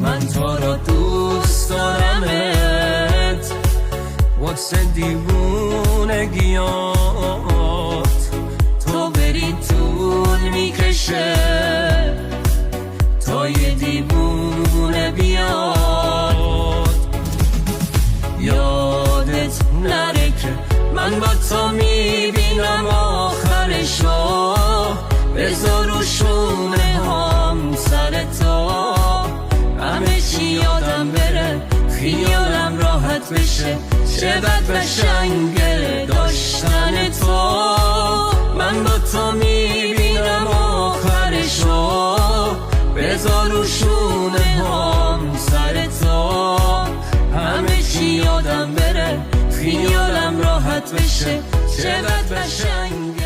من تو را دوست دارمت، واسه دیوونگیات تو بری طول میکشه تا یه دیوونه بیاد. یادت نره که من با تو میبینم آخرشو، بذار رو شونه هم سر تو، همه چی یادم بره خیالم راحت بشه، چقدر قشنگه داشتن تو. من با تو میبینم آخرشو، بذار رو شونه هم سر تو، همه چی یادم بره خیالم راحت بشه، چقدر قشنگه